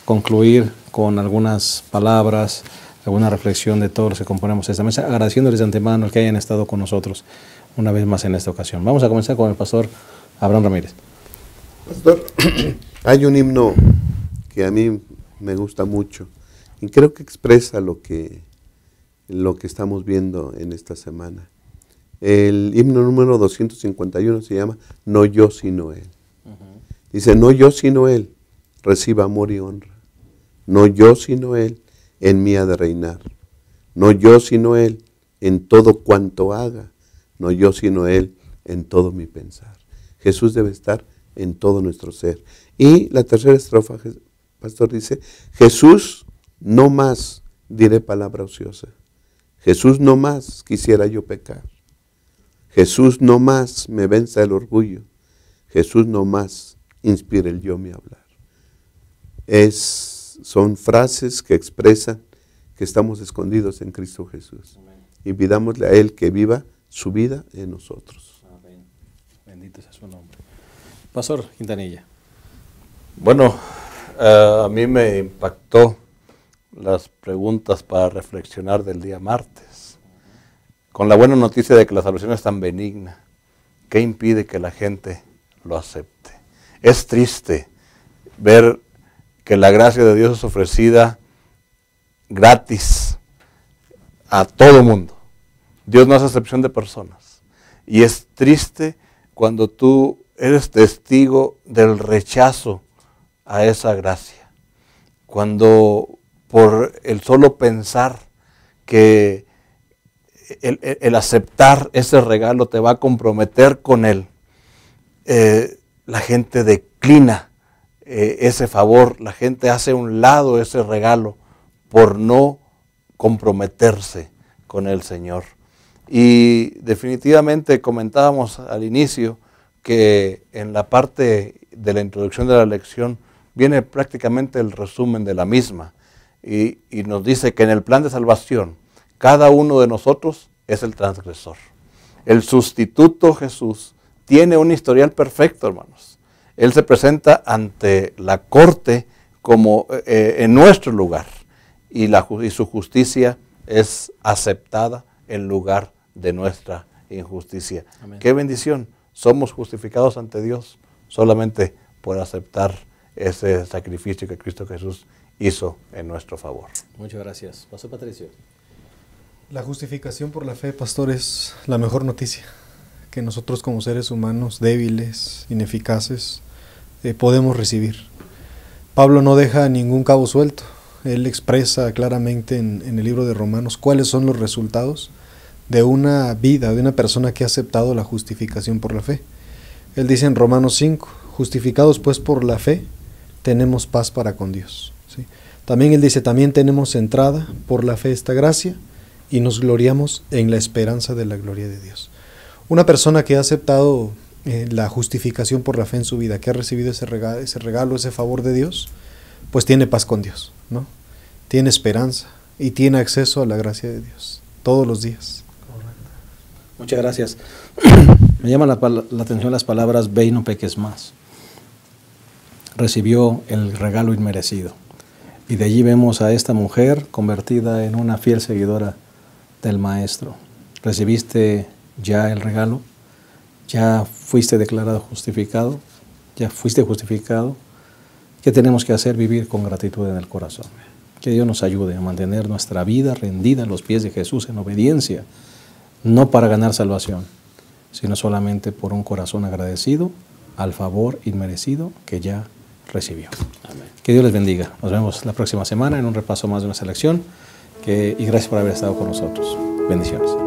concluir con algunas palabras, alguna reflexión de todos los que componemos esta mesa, agradeciéndoles de antemano el que hayan estado con nosotros una vez más en esta ocasión. Vamos a comenzar con el pastor Abraham Ramírez. Pastor, hay un himno que a mí me gusta mucho y creo que expresa lo que estamos viendo en esta semana. El himno número 251 se llama No yo sino Él. Dice, no yo sino Él, reciba amor y honra. No yo sino Él, en mí ha de reinar. No yo sino Él, en todo cuanto haga. No yo sino Él, en todo mi pensar. Jesús debe estar en todo nuestro ser. Y la tercera estrofa, pastor, dice, Jesús, no más diré palabra ociosa. Jesús, no más quisiera yo pecar. Jesús, no más me venza el orgullo. Jesús, no más inspira el yo mi hablar. Son frases que expresan que estamos escondidos en Cristo Jesús. Amén. Y pidámosle a Él que viva su vida en nosotros. Amén. Bendito sea su nombre. Pastor Quintanilla. Bueno, a mí me impactó las preguntas para reflexionar del día martes. Con la buena noticia de que la salvación es tan benigna, ¿qué impide que la gente lo acepte? Es triste ver que la gracia de Dios es ofrecida gratis a todo mundo. Dios no hace excepción de personas. Y es triste cuando tú eres testigo del rechazo a esa gracia. Cuando por el solo pensar que el aceptar ese regalo te va a comprometer con Él, la gente declina ese favor, la gente hace a un lado ese regalo por no comprometerse con el Señor. Y definitivamente comentábamos al inicio que en la parte de la introducción de la lección viene prácticamente el resumen de la misma y nos dice que en el plan de salvación cada uno de nosotros es el transgresor. El sustituto Jesús tiene un historial perfecto, hermanos. Él se presenta ante la corte como en nuestro lugar y su justicia es aceptada en lugar de nuestra injusticia. Amén. ¡Qué bendición! Somos justificados ante Dios solamente por aceptar ese sacrificio que Cristo Jesús hizo en nuestro favor. Muchas gracias. Pastor Patricio. La justificación por la fe, pastor, es la mejor noticia que nosotros como seres humanos débiles, ineficaces, podemos recibir. Pablo no deja ningún cabo suelto. Él expresa claramente en el libro de Romanos cuáles son los resultados de una vida, de una persona que ha aceptado la justificación por la fe. Él dice en Romanos 5, justificados pues por la fe, tenemos paz para con Dios. ¿Sí? También él dice, también tenemos entrada por la fe esta gracia y nos gloriamos en la esperanza de la gloria de Dios. Una persona que ha aceptado la justificación por la fe en su vida, que ha recibido ese regalo, ese favor de Dios, pues tiene paz con Dios, ¿no? Tiene esperanza y tiene acceso a la gracia de Dios todos los días. Correcto. Muchas gracias. Me llaman la atención las palabras ve y no peques más. Recibió el regalo inmerecido. Y de allí vemos a esta mujer convertida en una fiel seguidora del Maestro. ¿Recibiste ya el regalo? ¿Ya fuiste declarado justificado? ¿Ya fuiste justificado? ¿Qué tenemos que hacer? Vivir con gratitud en el corazón. Que Dios nos ayude a mantener nuestra vida rendida a los pies de Jesús en obediencia, no para ganar salvación, sino solamente por un corazón agradecido al favor inmerecido que ya recibió. Amén. Que Dios les bendiga. Nos vemos la próxima semana en un repaso más de nuestra lección. Y gracias por haber estado con nosotros. Bendiciones.